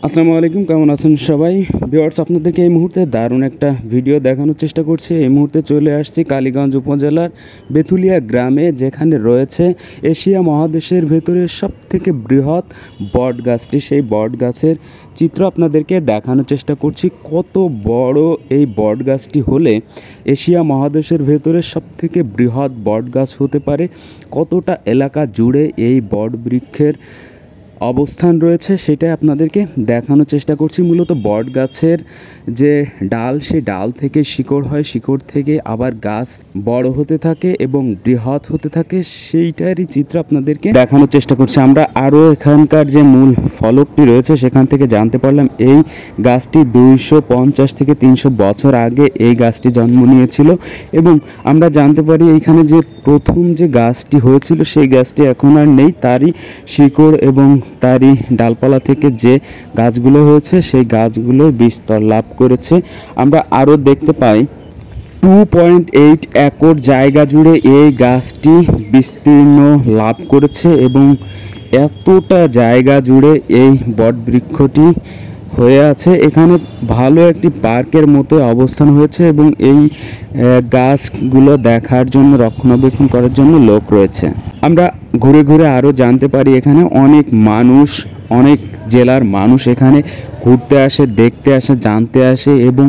আসসালামু আলাইকুম, কেমন আছেন সবাই? ভিউয়ার্স, আপনাদেরকে এই মুহূর্তে দারুণ একটা ভিডিও দেখানোর চেষ্টা করছি। এই মুহূর্তে চলে আসছি কালীগঞ্জ উপজেলার বেথুলিয়া গ্রামে, যেখানে রয়েছে এশিয়া মহাদেশের ভেতরে সবথেকে বৃহৎ বট গাছটি। সেই বট গাছের চিত্র আপনাদেরকে দেখানোর চেষ্টা করছি। কত বড় এই বট গাছটি হলে এশিয়া মহাদেশের ভেতরে সবথেকে বৃহৎ বট গাছ হতে পারে, কতটা এলাকা জুড়ে এই বট বৃক্ষের অবস্থান রয়েছে সেটাই আপনাদেরকে দেখানোর চেষ্টা করছি। মূলত বট গাছের যে ডাল, সেই ডাল থেকে শিকড় হয়, শিকড় থেকে আবার গাছ বড় হতে থাকে এবং বৃহৎ হতে থাকে, সেইটারই চিত্র আপনাদেরকে দেখানোর চেষ্টা করছি। আমরা আরও এখানকার যে মূল ফলকটি রয়েছে সেখান থেকে জানতে পারলাম এই গাছটি 250 থেকে 300 বছর আগে এই গাছটি জন্ম নিয়েছিল এবং আমরা জানতে পারি এইখানে যে প্রথম যে গাছটি হয়েছিল সেই গাছটি এখন আর নেই। তারই শিকড় এবং তারই ডালপালা থেকে যে গাছগুলো হয়েছে সেই গাছগুলো বিস্তার লাভ করেছে। আমরা আরও দেখতে পাই 2.8 একর জায়গা জুড়ে এই গাছটি বিস্তীর্ণ লাভ করেছে এবং এতটা জায়গা জুড়ে এই বট বৃক্ষটি হয়ে আছে। এখানে ভালো একটি পার্কের মতো অবস্থান হয়েছে এবং এই গাছগুলো দেখার জন্য, রক্ষণাবেক্ষণ করার জন্য লোক রয়েছে। আমরা ঘুরে ঘুরে আরও জানতে পারি এখানে অনেক মানুষ, অনেক জেলার মানুষ এখানে ঘুরতে আসে, দেখতে আসে, জানতে আসে এবং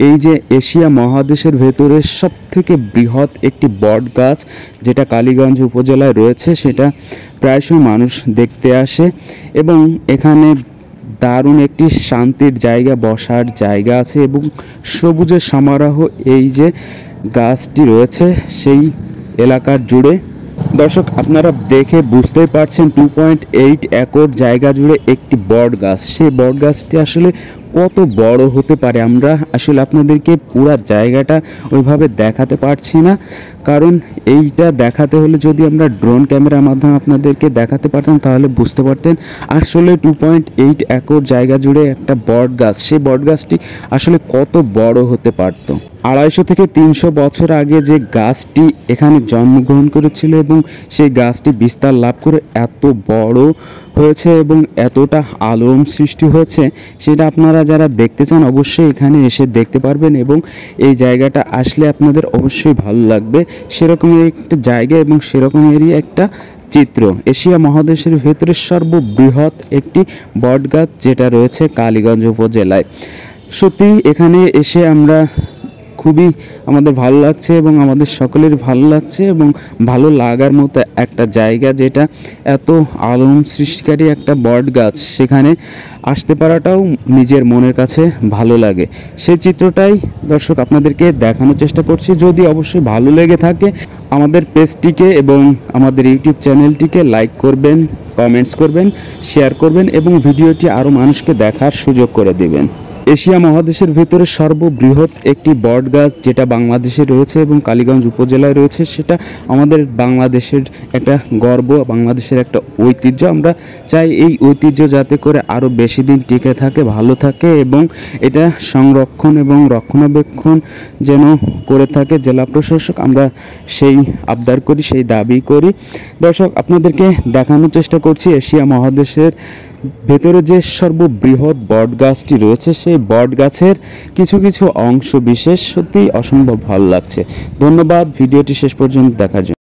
এই যে এশিয়া মহাদেশের ভেতরে সবথেকে বৃহৎ একটি বট গাছ যেটা কালীগঞ্জ উপজেলায় রয়েছে, সেটা প্রায়শই মানুষ দেখতে আসে এবং এখানে দারুণ একটি শান্তির জায়গা, বসার জায়গা আছে এবং সবুজের সমারোহ এই যে গাছটি রয়েছে সেই এলাকার জুড়ে। দর্শক, আপনারা দেখে বুঝতেই পারছেন 2.8 একর জায়গা জুড়ে একটি বট গাছ। সেই বট গাছটি আসলে কত বড় হতে পারে আমরা আসলে আপনাদেরকে পুরো জায়গাটা ওইভাবে দেখাতে পারছি না, কারণ এইটা দেখাতে হলে যদি আমরা ড্রোন ক্যামেরার মাধ্যমে আপনাদেরকে দেখাতে পারতাম তাহলে বুঝতে পারতেন আসলে 2.8 একর জায়গা জুড়ে একটা বট গাছ, সেই বট গাছটি আসলে কত বড় হতে পারত। 250 থেকে 300 বছর আগে যে গাছটি এখানে জন্মগ্রহণ করেছিল এবং সেই গাছটি বিস্তার লাভ করে এত বড় হয়েছে এবং এতটা আলোড়ন সৃষ্টি হয়েছে, সেটা আপনারা যারা দেখতে চান অবশ্যই এখানে এসে দেখতে পারবেন এবং এই জায়গাটা আসলে আপনাদের অবশ্যই ভালো লাগবে। সেরকমের একটা জায়গা এবং সেরকমেরই একটা চিত্র। এশিয়া মহাদেশের ভেতরে সর্ববৃহৎ একটি বটগাছ যেটা রয়েছে কালীগঞ্জ উপজেলায়। সত্যি এখানে এসে আমরা খুবই আমাদের ভালো লাগছে এবং আমাদের সকলের ভালো লাগছে এবং ভালো লাগার মতো একটা জায়গা, যেটা এত আলোড়ন সৃষ্টিকারী একটা বট গাছ, সেখানে আসতে পারাটাও নিজের মনের কাছে ভালো লাগে। সেই চিত্রটাই দর্শক আপনাদেরকে দেখানোর চেষ্টা করছি। যদি অবশ্যই ভালো লেগে থাকে আমাদের পেজটিকে এবং আমাদের ইউটিউব চ্যানেলটিকে লাইক করবেন, কমেন্টস করবেন, শেয়ার করবেন এবং ভিডিওটি আরও মানুষকে দেখার সুযোগ করে দেবেন। এশিয়া মহাদেশের ভেতরে সর্ববৃহৎ একটি বট গাছ যেটা বাংলাদেশে রয়েছে এবং কালীগঞ্জ উপজেলায় রয়েছে, সেটা আমাদের বাংলাদেশের একটা গর্ব, বাংলাদেশের একটা ঐতিহ্য। আমরা চাই এই ঐতিহ্য যাতে করে আরও বেশি দিন টিকে থাকে, ভালো থাকে এবং এটা সংরক্ষণ এবং রক্ষণাবেক্ষণ যেন করে থাকে জেলা প্রশাসক। আমরা সেই আবদার করি, সেই দাবি করি। দর্শক, আপনাদেরকে দেখানোর চেষ্টা করছি এশিয়া মহাদেশের ভেতরে যে সর্ববৃহৎ বট গাছটি রয়েছে, সেই বট গাছের কিছু কিছু অংশ বিশেষ সত্যি অসম্ভব ভালো লাগছে। ধন্যবাদ ভিডিওটি শেষ পর্যন্ত দেখার জন্য।